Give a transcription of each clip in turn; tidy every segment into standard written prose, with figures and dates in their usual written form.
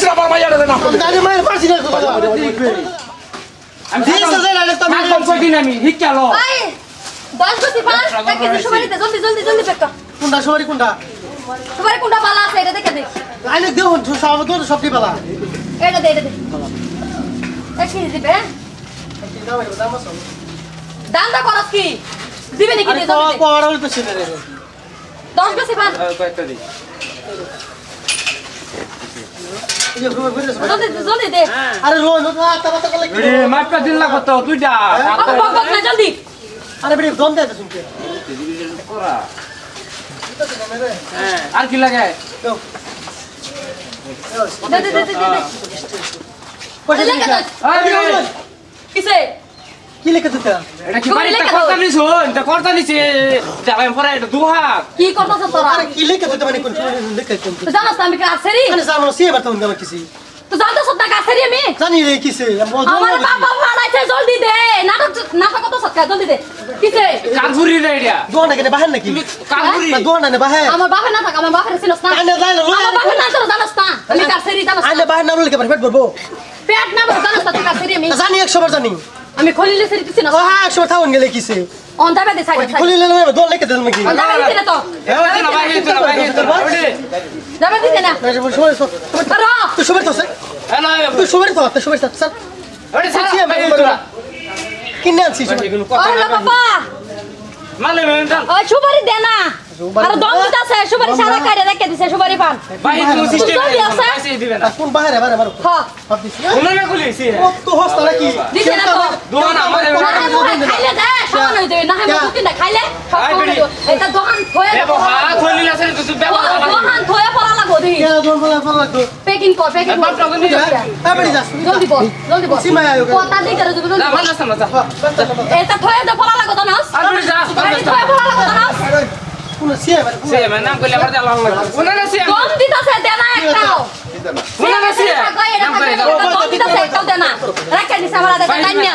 পারছি না আমার মাইয়াটা না দাদি মায়ের পারছি না কথা আমি দিন আমি হিক গেল 10 গতি পান তাকে সুপারিতে জলদি জলদি জলদি পেক কোনটা সুপারি কোনটা সুপারি কোনটা পালা আছে এটা দেখে দে আইলে দেও সবটি পালা এটা দে একই দিবে দান্দা করস কি দিবে নাকি দে জলদি পাওয়ার হলো তো ছেলে রে 10 গতি পান কয়েকটা দি জলদি জলদি দে আরে রো না কথা করলে কি রে মাপটা দিন লাগো তো দুইটা বক না জলদি আরে বেটি দম দে শুনতে করা আর কি লাগে দে দে দে দে পয়সা লেখা দিছা দাও কিসে কি লিখে দিতা এটা কি বাড়িতে করতে নিছো এটা করতে নিছে যাবে পরে এটা দুহাত কি করতেছ তোরা আরে কি লিখে দিতা মানে কোন লিখে কোন তুই জানাস না আমি কাছেরি মানে জানো সে বাতা উন্দ আমার কিছু তুই জানতেছ না কাছেরি আমি জানি রে কিসে আমার বাবা ফাড়াইছে জলদি দে নাটক কত সৎকা জলদি দে কিসে কারপুরি রে এটা দোনা কেন বাহার নাকি কারপুরি দোনা না বাহার আমার বাবা না থাক আমার বাবার ছিলস না আইলে লাইলে আমার বাবা না তোর জানাস না আমি কাছেরি জানাস আইলে বাহার নাম লিখে পেট করবো পেট না জানাস না তুই কাছেরি আমি জানি 100 বার জানি আমি খলিলে সেরি তুই না ও হ্যাঁ 100 থাউন গেলে কিসে অন দাবে দে সাইড খুলিলে না দোল লিখে দিলাম কি অন দাবে দিতে তো দাবে দিতে না তুই সবার তো তুই সবার তো সবার তো স্যার কিনে আনছিস ওরে বাবা মানে মেন্টাল ওই সুপারি দে না আর দম দিতাছে সুপারি সারা কাটে রেখে দিছে সুপারি পান ভাই তুমি সিস্টেম আছে দিবেন না কোন বাহারে বারে বারে হ্যাঁ কোন না খুলিছি কত হস্তা নাকি দিছে না তো দোকান আমার খাইলে দে সমান হই যাবে না হে মুতি না খাইলে এটা দোকান থয়ে এ বাবা খুলিল আছে তুই ব্যবহার দোকান থয়ে পড়া লাগো দি কে দোন বলা ফল লাগতো পেকিং কর পেকিং কর বাড়ি যাস জলদি বল সীমা আয়ো কথা দি করে জলদি না মানে না না এটা থয়ে দে পড়া লাগো তো নাস আর যা থয়ে পড়া লাগো তো নাস কোন সিয়া বারে সে মানে নাম কইলে আমার আল্লাহ লাগে কোন না সে দম দিতাছে দে না একটাও কোন না সে নাম করে দম দিতাছে একটাও দে না রাখা দিছে আমার দে না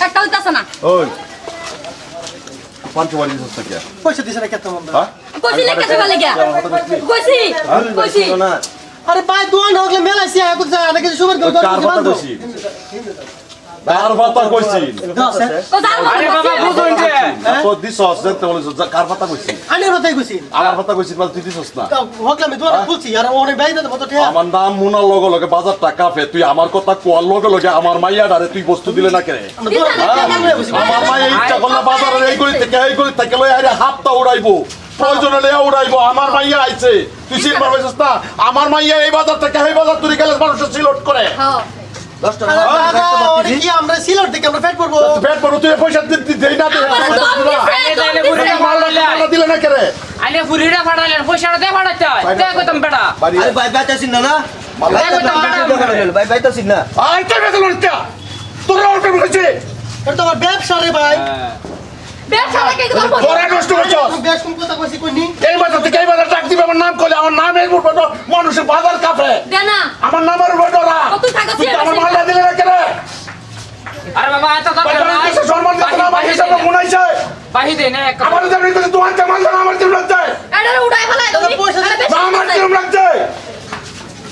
একটাও দিতাছে না ওই পাঁচ বাড়ি হচ্ছে কি পয়সা দিছ না কত মন্দ হ্যাঁ কইছি লেখা দিবা লাগা কইছি আরে ভাই দোন হগলে মেলা সিয়া কত জানা কিছু সুবার কেউ কার কথা কইছি কার কথা কইছি আরে বাবা বুঝুন যে তো দিছস জানতে বলিস কার কথা কইছি আনের কথাই কইছি আমার কথা কইছি বল তুই দিছস না হগলে আমি দোন বলছি আর ওরে ভাই দাদা মত ঠিক আমার নাম মুনার লগে লগে বাজার টাকা ফে তুই আমার কথা কোয়ার লগে লগে আমার মাইয়া ডারে তুই বস্তু দিলে না কেন আমার মাইয়া ইচ্ছা করলে বাজারে এই গলি থেকে লই আরে হাতটা উড়াইবো প্রয়োজন হলে উড়াইবো আমার মাইয়া আইছে তুই চিনবার হইছস না আমার মাইয়া এই বাজার থেকে এই বাজার তুই গেলে মানুষ সিলট করে হ্যাঁ 10 টাকা ওরে কি আমরা সিলট থেকে আমরা পেট করব পেট পড়ো তুই পয়সা দেই না দে দিলে না কেন আইলে পুরিটা ফাড়ালেন পয়সাটা দে ফাড়াইতে হয় দে কইতাম বেটা আরে ভাই বাইতাছিস না না দে কইতাম বেটা ভাই বাইতাছিস না আইতে বেতন লইতা তোরা ওটা বলছিস এটা তো আমার ব্যবসা রে ভাই ব্যবসা লাগে কি করব তোরা নষ্ট করছস ব্যবসা কোন কথা কইছি কইনি এই বাজার থেকে এই বাজার টাক দিবে আমার নাম কইলে আমার নাম এই বড় মানুষের বাজার কাফে দে না আমার নামের উপর ডরা কত টাকা তুই ছিল আমার মাল্লা দিলে না কেন আরে বাবা এত দাম বাজারে সম্মান দিতে না আমার হিসাবে গুনাইছে বাহি দে না আমার দাম নিতে তুই আনতে মাল না আমার দিন লাগছে এটা উড়াই ফেলাই তুমি না আমার দিন লাগছে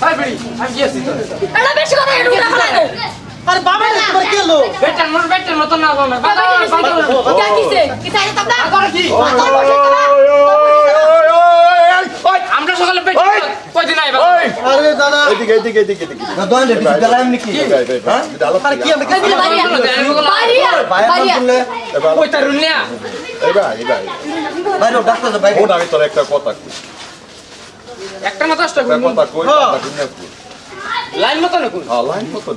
ভাই বিড়ি আমি গেছি তো এটা বেশি করে এটা উড়াই ফেলাই আরে বাবা রে তোমার কি হলো বেটার মত না বাবা বাবা কিসে কিসে এটা না আবার কি আমরা সকালে পেট কয়দিন আইবা আরে দাদা এদিকে না দোন দে গলাম নাকি হ্যাঁ আরে কি আমরা বাড়িয়া কইতা রুনিয়া ভাই ডাক্তার ভাই ওটা আমি তোর একটা কথা কই একটা মত আসতে কথা কই কথা দুনিয়া কই লাইন মত না কোন লাইন মত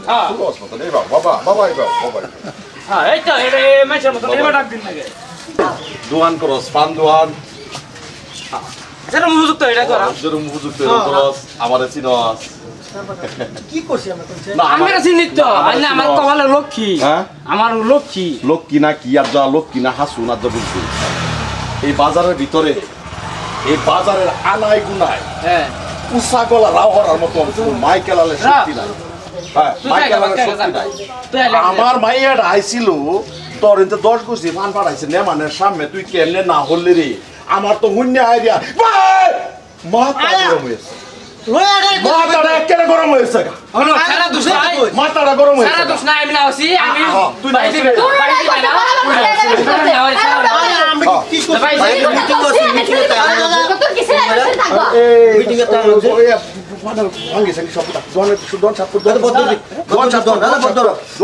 লস মত এই বাবা হ্যাঁ এই তো এটা মেশার মত এবার ডাক দিন লাগে দোয়ান করস পান দোয়ান যেটা মুজুক তো এটা করা যেরকম উপযুক্ত করস আমারে চিনস কি করছি আমরা কোনছে না আমরা চিনি তো আইনা আমার কপালে লক্ষ্মী হ্যাঁ আমার লক্ষ্মী লক্ষ্মী না কি আর যা লক্ষ্মী না হাসু না যা বুঝছি এই বাজারের ভিতরে এই বাজারের আনায় গুনায় হ্যাঁ উষা গলা রাও হওয়ার মতো মাইকেলালের শক্তি নাই হ্যাঁ মাইকেলালের শক্তি নাই আমার মাইয়ার আইছিল তোর এতে 10 গুছি পান পাড়াইছে নেমানের সামনে তুই কেমনে না হললি রে আমার তো হুন্যা আইডিয়া ভাই মাথা গরম হয়েছে মাথাটা একেবারে গরম হয়েছে হলো সারা দোষ নাই মাথাটা গরম হয়েছে সারা দোষ নাই আমি না আছি আমি তুই ভাই দিবে তুমি ভাই দিবে না আমরা কি করছি ভাই তোর কিসে থাকবো মিটিং এ টাইম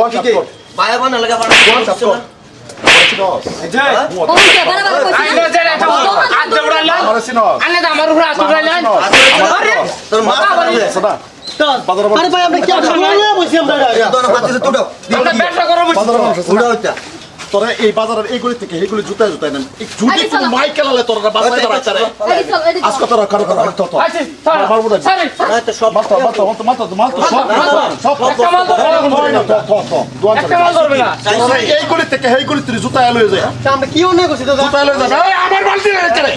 আছে ভাই বানা লাগা পাড়া ওকে বরাবর কইছি আইলো জেলে তো আজ উড়াইলো আনে তো আমার উপরে আজ উড়াইলো আরে তোর মা আরে ভাই আমরা কি বলছি আমরা তোর হাতে তুড়ো আমরা ব্যবসা করব উড়া হইতা তোরা এই বাজারের এইগুলি থেকে এইগুলি জুতায় জুতায় নেন যদি কোনো মাই কেলালে তোরা বাসায় দাঁড়াইতে রে এদিক চল এদিক আজকে তোরা কারো কারো তো তো আচ্ছা চল মারবো না সরি না তো সব মারতো সব একটা মাল ধরবে না এইগুলি থেকে এইগুলি তুই জুতায় লয়ে যায় আমরা কি অন্যায় করছি দাদা জুতায় লয়ে যাবে এই আমার বালতি রেখে রে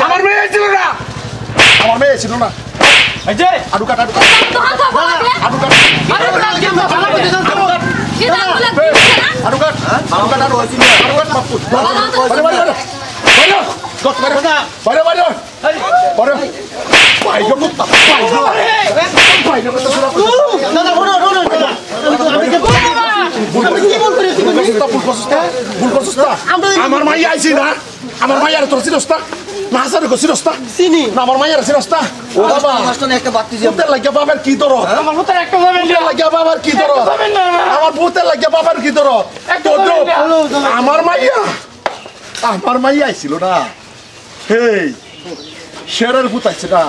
আমার মেয়ে ছিল না আমার মেয়ে ছিল না এই যে আডু কাট তো হাত ধরে আডু কাট আরে বড় কেন ভালো করে এটা বলে আডু কাট বাপু বাইরে বাইরে গত বাইরে বাইরে বাইরে বাইরে বাইরে মুত্তা বাইরে মুত্তা শুরু দাদা রোনো দাদা আমি কি বল করেছি ভুল করছিস না আমার মাই আইছি না আমার মাইয়ার তোর চিরস্তা না হাসারে কো চিরস্তা চিনি না আমার মাইয়ার চিরস্তা ও বাবা মাস্টার একটা বাতি যে ভূতের লাগিয়া বাবার কি দর আমার মতো একটা যাবেন ভূতের লাগিয়া বাবার কি দর আমার ভূতের লাগিয়া বাবার কি দর আমার মাইয়া আইছিল না হেই শেরের ভূত আইছে না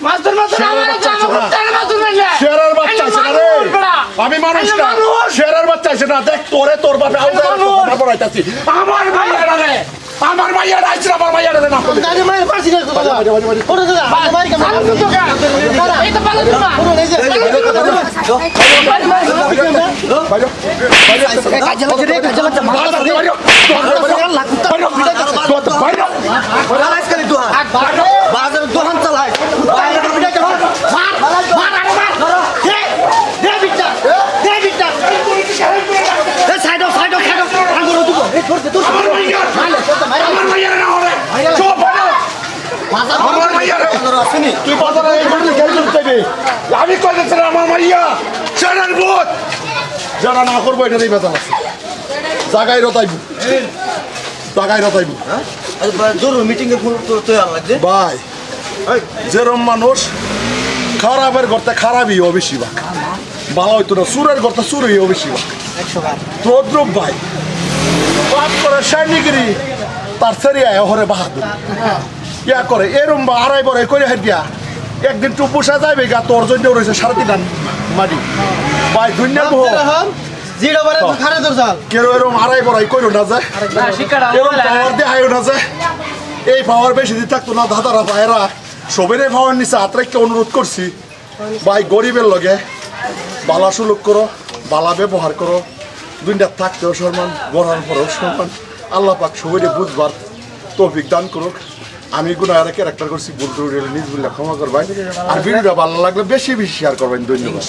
মাস্টার মাস্টার আমার মাস্টার না শেরের বাচ্চা আইছে না রে আমি মানুষ না শেরের বাচ্চা আইছে না দেখ তোরে তোর বাপে আউটা বড়াইতাছি আমার মাইয়া রে আমার মাইয়া আইছে আমার মাইয়া রে না দাদা মায়ের পারছি না দাদা ওরে দাদা মায়ের কেমন এই তো ভালো না ওরে এই যে বাজার দোকান চালায় আমি কইতেছি আমার মাইয়া সেনার ভূত যারা না করবো এটা বেতন আছে জাগাই রতাইব জরুর মিটিং এ ফোন করতে লাগছে ভাই যেরম মানুষ খারাপের করতে খারাপই বেশি ভাগ ভালো হইতো না সুরের করতে সুরই বেশি ভাগ তদ্রুপ ভাই পাপ করে সৈনিগিরি তার সেরিয়া হরে বাহাদুর ইয়া করে এরম বা আড়াই বড় করে হেঁটিয়া একদিন টুপু সাজাইবে গা তোর জন্য রয়েছে 3.5 মাটি ভাই দুনিয়া বহু জিরো বারে তো খারে তোর চাল কেউ এরম আড়াই বড়াই কইরো না যায় না শিকারা এরম পাওয়ার দিয়ে হাইও না যায় এই পাওয়ার বেশি দিন থাকতো না দাদারা ভাইয়েরা সবের পাওয়ার নিচে আত্রাইকে অনুরোধ করছি ভাই গরিবের লগে বালা সুলুক করো বালা ব্যবহার করো দুনিয়া থাকতেও সম্মান গড়ার পরেও সম্মান আল্লাহ পাক সবাই বুঝবার তৌফিক দান করুক আমি গুনাহের ক্যারেক্টার করছি ভুল টুল নিজ ভুল ক্ষমা করবেন আর ভিডিওটা ভালো লাগলে বেশি বেশি শেয়ার করবেন ধন্যবাদ।